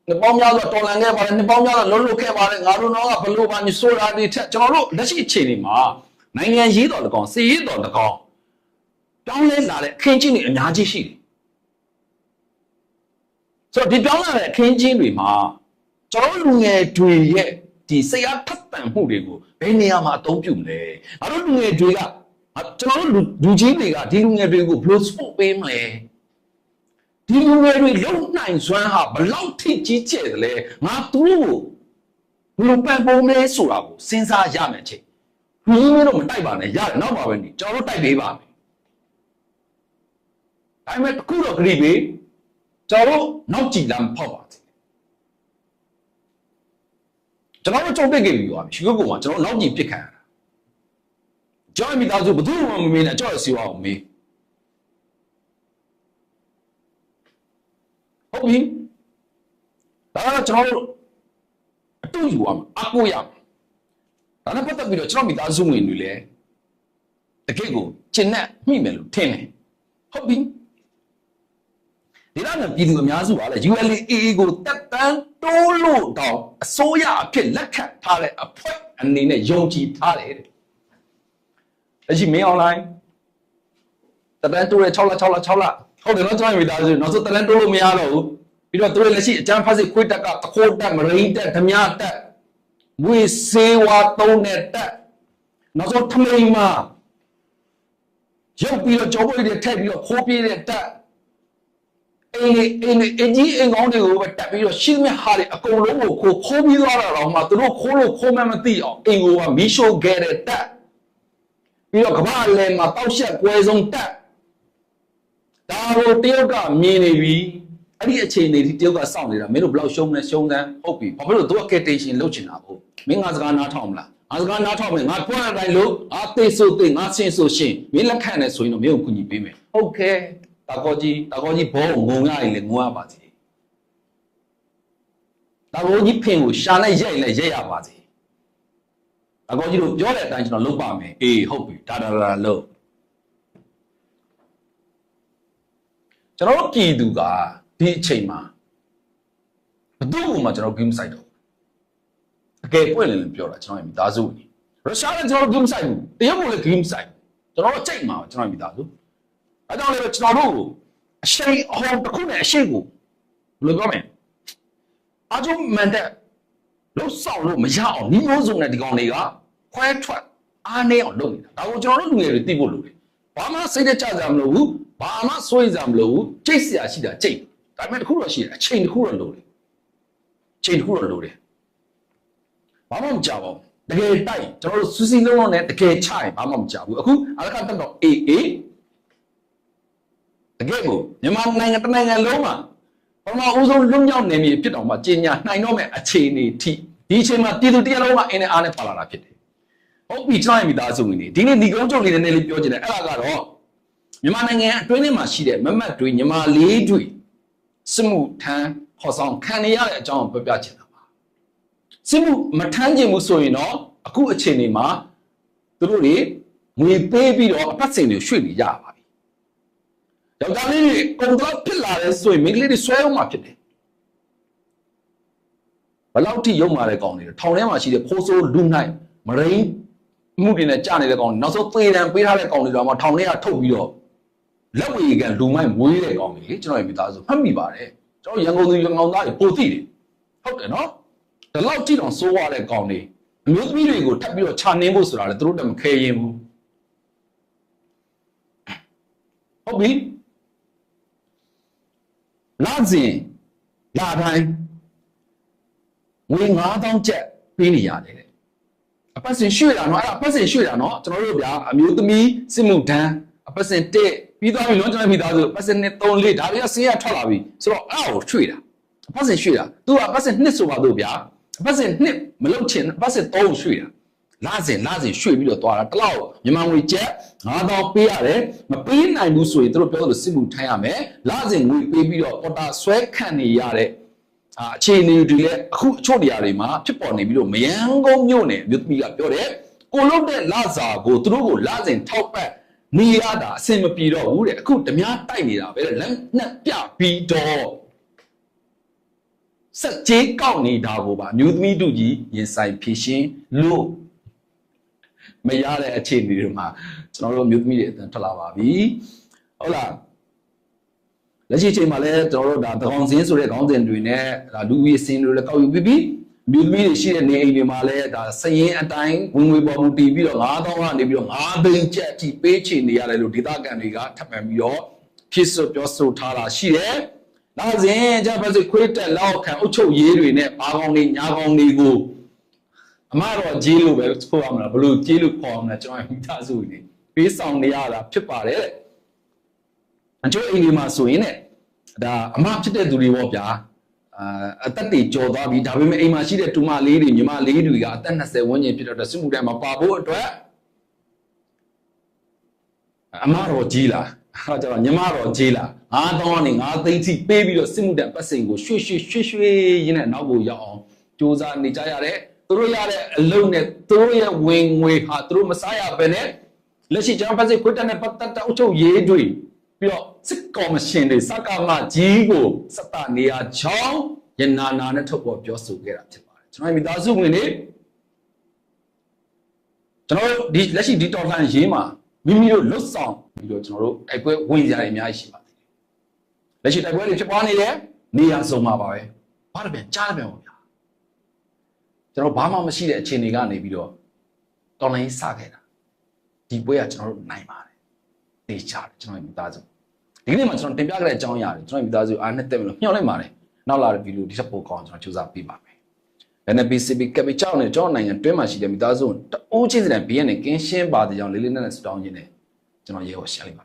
နှစ်ပေါင်းများစွာတော်လန်ခဲ့ပါတယ်နှစ်ပေါင်းများစွာလှုပ်လှုပ်ခဲ့ပါတယ်ငါတို့တော့ဘလို့ပါညဆိုတာတွေထက်ကျွန်တော်တို့လက်ရှိအခြေအနေမှာနိုင်ငံရေးတော်တကောင်စီရေးတော်တကောင်ပြောင်းလဲလာတဲ့အခင်းကျင်းတွေအများကြီးရှိတယ်ဆိုတော့ဒီပြောင်းလာတဲ့အခင်းကျင်းတွေမှာကျွန်တော်လူငယ်တွေရဲ့ဒီစိတ်အားထက်သန်မှုတွေကိုဘယ်နေရာမှာအသုံးပြုမလဲငါတို့လူငယ်တွေကကျွန်တော်တို့လူကြီးတွေကဒီလူငယ်တွေကိုဘယ်လို support ပေးမလဲဒီလူငယ်တွေလုံနိုင်စွမ်းဟာဘလောက်ထိကြီးကျယ်တယ်လဲငါသူတို့ကိုဘယ်လိုပံ့ပိုးမလဲဆိုတာကိုစဉ်းစားရမယ်ချင်းလူကြီးတို့မတိုက်ပါနဲ့ရတယ်နောက်ပါပဲနေကျွန်တော်တို့တိုက်ပေးပါမယ်ဒါပေမဲ့တခုတော့ဂရိပေးကျွန်တော်တို့နောက်ကြည်လမ်းဖောက်ပါသေးတယ်ကျွန်တော်တို့ကြုံတွေ့ခဲ့ပြီပါရှိခိုးကောင်ကကျွန်တော်နောက်ကြည်ပြစ်ခံရတာကျွန်တော်မိသားစုဘယ်သူမှမမေးနဲ့ကျွန်တော်စီဝါအောင်မေးဟုတ်ပြီဒါကကျွန်တော်တို့အတူယူအောင်အကူရအောင်ဒါနဲ့ပတ်သက်ပြီးတော့ကျွန်တော်မိသားစုဝင်တွေလည်းတကယ့်ကိုကျင့်နဲ့မိမယ်လို့ထင်တယ်ဟုတ်ပြီဒီလားပြည်သူအများစုပါလေ ULA ကိုတက်တန်းတိုးလို့တောင်အစိုးရအဖြစ်လက်ခံထားတဲ့အဖွဲ့အနေနဲ့ယုံကြည်ထားတယ်တဲ့လက်ရှိမင်းအွန်လိုင်းတက်တန်းတိုးတဲ့6လဟုတ်တယ်နော်ကျွန်တော်မိသားစုနောက်ဆုံးတက်တန်းတိုးလို့မရတော့ဘူးပြီးတော့သူတို့လက်ရှိအကြမ်းဖက်စစ်ခွေးတက်ကတခိုးတက်မရိန်းတက်ဓမြတက်ဝေစေဝါသုံးတဲ့တက်နောက်ဆုံးထမိန်မှာ ရုပ်ပြီးတော့ကြောပွေးတွေထက်ပြီးတော့ခိုးပြေးတဲ့တက်အင်းကြီးအင်းကောင်းတွေကိုပဲတက်ပြီးတော့ရှင်းမြဟာတွေအကုန်လုံးကိုခိုးပြီးသွားတာတော့မှသူတို့ခိုးလို့ခိုးမှမသိအောင်အင်းကိုကမီးရှို့ခဲ့တဲ့တက်ပြီးတော့ကမ္ဘာလယ်မှာတောက်ရက်ကွဲဆုံးတက်ဒါကိုတရုတ်ကမြင်နေပြီအဲ့ဒီအခြေအနေဒီတရုတ်ကစောင့်နေတာမင်းတို့ဘယ်လောက်ရှုံးလဲရှုံးသန်းဟုတ်ပြီဘာဖြစ်လို့သူကကက်တေရှင်လုပ်ချင်တာပေါ့မင်းငါစကားနားထောင်မလားငါစကားနားထောင်မယ်ငါပွားတိုင်းလို့သိဆိုသိငါရှင်းဆိုရှင်းမင်းလက်ခံနေဆိုရင်တော့မင်းကိုကူညီပေးမယ်ဟုတ်ကဲ့တာကောကြီးဘောငုံရရင်လည်းငုံရပါစေတာကောကြီးဖင်ကိုရှာလိုက်ရိုက်လိုက်ရိုက်ရပါစေတာကောကြီးတို့ပြောတဲ့အတိုင်းကျွန်တော်လုပ်ပါမယ်အေးဟုတ်ပြီဒါလုပ်ကျွန်တော်ပြည်သူကဒီအချိန်မှာဘယ်သူမှကျွန်တော်ဂိမ်းဆိုင်တော့အကယ်ပွင့်လင်းလင်းပြောတာကျွန်တော်မိသားစုနေရုရှားလည်းကျွန်တော်ဂိမ်းဆိုင်ဘူးတရုတ်ကလည်းဂိမ်းဆိုင်ကျွန်တော်ကြိတ်မှာကျွန်တော်မိသားစုအဲကြောင့်လည်းကျွန်တော်တို့အရှိန်အဟောင်းတစ်ခုနဲ့အရှိန်ကိုဘယ်လိုပြောမလဲအကျုံးမှန်တဲ့လို့စောင့်လို့မရအောင်ဒီမျိုးစုံနဲ့ဒီကောင်တွေကခွဲထွက်အားနေအောင်လုပ်နေတာဒါကိုကျွန်တော်တို့လူငယ်တွေသိဖို့လိုတယ်ဘာမှစိတ်နဲ့ကြကြမလို့ဘူးဘာမှစိုးရိမ်ကြမလို့ဘူးကြိတ်စရာရှိတာကြိတ်ဒါပေမဲ့တစ်ခုတော့ရှိတယ်အချိန်တစ်ခုတော့လိုတယ်ချိန်တစ်ခုတော့လိုတယ်ဘာမှမကြောက်ဘူးတကယ်တိုက်ကျွန်တော်တို့စူးစီးလုံးလုံးနဲ့တကယ်ချရင်ဘာမှမကြောက်ဘူးအခုအလကတက်တော့အေးတကယ်ကိုမြန်မာနိုင်ငံတစ်နိုင်ငံလုံးမှာဘာမှအဦးဆုံးလွတ်မြောက်နေပြီဖြစ်တော့မှကျင်ညာနိုင်တော့မဲ့အခြေအနေထိဒီအချိန်မှာပြည်သူတရားလုံးကအင်းနဲ့အားနဲ့ပါလာတာဖြစ်တယ်ဟုတ်ပြီကျွန်တော်မိသားစုဝင်တွေဒီနေ့ဒီကုန်းချုပ်လေးနည်းနည်းလေးပြောချင်တယ်အဲ့ဒါကတော့မြန်မာနိုင်ငံအတွင်းထဲမှာရှိတဲ့မမတ်တွေညီမလေးတွေစစ်မှုထမ်းခေါ်ဆောင်ခံရတဲ့အကြောင်းကိုပြောပြချင်တာပါစစ်မှုမထမ်းခြင်းဘူးဆိုရင်တော့အခုအချိန်ဒီမှာသူတို့တွေငွေပေးပြီးတော့အပတ်စဉ်တွေရွှေ့နေကြပါပြီယောက်ျားလေးတွေကုန်တော့ဖြစ်လာတဲ့ဆိုရင်မိန်းကလေးတွေဆွဲအောင်မှဖြစ်တယ်ဘယ်လောက်ထိရုံမာတဲ့ကောင်တွေထောင်ထဲမှာရှိတဲ့ဖိုးဆိုးလူနိုင်မရင်းမှုတွေနဲ့ကြာနေတဲ့ကောင်နောက်ဆုံးသေတံပေးထားတဲ့ကောင်တွေတော့မှထောင်ထဲကထုတ်ပြီးတော့လက်ဝေကလူမိုက်မွေးတဲ့ကောင်တွေကျွန်တော်ရဲ့မိသားစုမှတ်မိပါတယ်ကျွန်တော်ရန်ကုန်သူရန်ကုန်သားတွေပိုသိတယ်ဟုတ်တယ်နော်ဒီလောက်ကြည့်တော့စိုးရတဲ့ကောင်တွေအမျိုးသမီးတွေကိုထပ်ပြီးတော့ခြာနှင်းဖို့ဆိုတာလေသူတို့တည်းမခဲရင်ဘူးဟုတ်ပြီလာတိုင်းငွေ9000ကျပ်ပေးနေရတယ်အပတ်စဉ်ရွှေ့တာနော်အဲ့ဒါအပတ်စဉ်ရွှေ့တာနော်ကျွန်တော်တို့ဗျာအမျိုးသမီးစစ်မှုထမ်းအပတ်စဉ်1ပြီးသွားပြီနော်ကျွန်တော်မိသားစုအပတ်စဉ်2 3 4ဒါတွေကဆေးရထွက်လာပြီဆိုတော့အဲ့ဒါကိုရွှေ့တာအပတ်စဉ်ရွှေ့တာသူကအပတ်စဉ်2ဆိုပါတော့ဗျာအပတ်စဉ်2မလုပ်ချင်အပတ်စဉ်3ကိုရွှေ့တာလာစဉ်ရွှေ့ပြီးတော့သွားတာတလောက်မြန်မာငွေကျပ်9000ပေးရတယ်မပေးနိုင်ဘူးဆိုရင်တို့ပြောလို့စစ်မှုထမ်းရမယ်လာစဉ်ငွေပေးပြီးတော့ပေါ်တာဆွဲခံနေရတဲ့အခြေအနေတွေလည်းအခုအချို့နေရာတွေမှာဖြစ်ပေါ်နေပြီးတော့မယန်းကုန်းမြို့နယ်မြို့သမီးကပြောတယ်ကိုလုံးတဲ့လစာကိုသူတို့ကိုလစဉ်ထောက်ပံ့နေရတာအဆင်မပြေတော့ဘူးတဲ့အခုဓမြတိုက်နေတာပဲလက်နဲ့ပြပြီးတော့စက်ကြေးကောက်နေတာကိုပါမြို့သမီးတို့ကြီးရင်ဆိုင်ဖြည့်ရှင်းလို့မရတဲ့အခြေအနေတွေမှာကျွန်တော်တို့မြို့သမီးတွေအတန်ထွက်လာပါပြီဟုတ်လားလက်ရှိချိန်မှာလည်းကျွန်တော်တို့ဒါသကောင်စင်းဆိုတဲ့ခေါင်းစဉ်တွေနဲ့ဒါလူဝေးစင်းတွေလည်းကောက်ယူပြီးမြို့သမီးတွေရှိတဲ့နေအိမ်တွေမှာလည်းဒါစရင်အတိုင်းဝင်ငွေပေါ်မူတည်ပြီးတော့9000ကနေပြီးတော့9သိန်းကျပ်အထိပေးချေနေရတယ်လို့ဒေသခံတွေကထပ်မံပြီးတော့ဖြစ်ဆိုပြောဆိုထားတာရှိတယ်။နောက်စဉ်ကျန်ပါစေခွေးတက်လောက်ခံအုတ်ချုပ်ရေးတွေနဲ့ဘာကောင်တွေညာကောင်တွေကိုအမတော်ကြီးလို့ပဲဆိုရမလားဘလို့ကြီးလို့ခေါ်ရမလားကျွန်တော်မိသားစုတွေပေးဆောင်နေရတာဖြစ်ပါတယ်အကျိုးအိမ်ဒီမှာဆိုရင်ဒါအမဖြစ်တဲ့သူတွေပေါ့ဗျာအသက်တွေကြော်သွားပြီဒါပေမဲ့အိမ်မှာရှိတဲ့တူမလေးတွေညီမလေးတွေကအသက်20ဝန်းကျင်ဖြစ်တော့စစ်မှုထမ်းမှာပါဖို့အတွက်အမတော်ကြီးလားအဲ့တော့ညီမတော်ကြီးလား9000ကနေ9သိန်းထိပေးပြီးတော့စစ်မှုထမ်းပတ်စင်ကိုရွှေ့ရင်းနဲ့နောက်ကိုရောက်အောင်စူးစမ်းနေကြရတဲ့သူတို့ရတဲ့အလုံးနဲ့သူတို့ရဲ့ဝင်ငွေဟာသူတို့မစားရဘဲနဲ့လက်ရှိကျွန်တော်ပတ်စင်ခွတ်တဲ့ပတ်သက်တဲ့အုပ်ချုပ်ရေးတွေပြီးတော့စစ်ကော်မရှင်တွေစကားမကြီးကိုစက်တာနေရာချောင်းရနာနာနဲ့ထုတ်ပေါ်ပြောဆိုခဲ့တာဖြစ်ပါတယ်ကျွန်တော်မိသားစုဝင်တွေကျွန်တော်ဒီလက်ရှိဒီတော်လှန်ရေးမှာမိမိတို့လွတ်ဆောင်ပြီးတော့ကျွန်တော်တို့တိုက်ပွဲဝင်ကြရအများကြီးရှိပါသေးတယ်လက်ရှိတိုက်ပွဲတွေဖြစ်ပွားနေတယ်နေရာစုံမှာပါပဲဘာတပြန်ကြားတယ်ပေါ့ဗျာကျွန်တော်ဘာမှမရှိတဲ့အခြေအနေကနေပြီးတော့တော်လှန်ရေးစခဲ့တာဒီပွဲကကျွန်တော်တို့နိုင်ပါတယ် တေချာတယ်ကျွန်တော်မိသားစုဒီနေ့မှာကျွန်တော်တင်ပြခဲ့တဲ့အကြောင်းအရာတွေကျွန်တော်မိသားစုအားနဲ့တက်မလို့ညှော်လိုက်ပါတယ်နောက်လာတဲ့ဗီဒီယိုဒီချက်ပိုကောင်းကျွန်တော်စူးစမ်းပေးပါမယ်NPCB ကပီကြောက်နဲ့ကျွန်တော်နိုင်ငံတွင်းမှာရှိတဲ့မိသားစုတအိုးချင်းစတဲ့ဘေးကနေကင်းရှင်းပါတဲ့ကြောင့်လေးလေးနက်နက်စတောင်းခြင်းနဲ့ကျွန်တော်ရေကိုရှင်းလိုက်ပါ